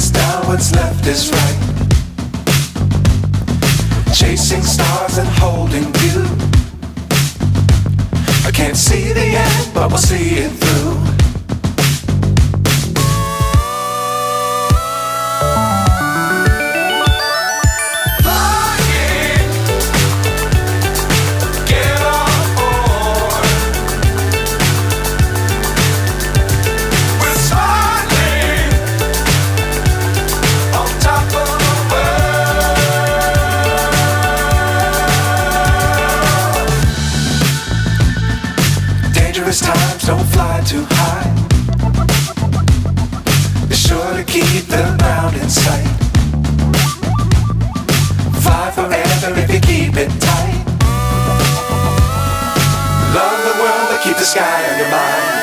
is down, what's left is right. Chasing stars and holding you. I can't see the end, but we'll see it through. Times don't fly too high. Be sure to keep the ground in sight. Fly forever if you keep it tight. Love the world but keep the sky on your mind.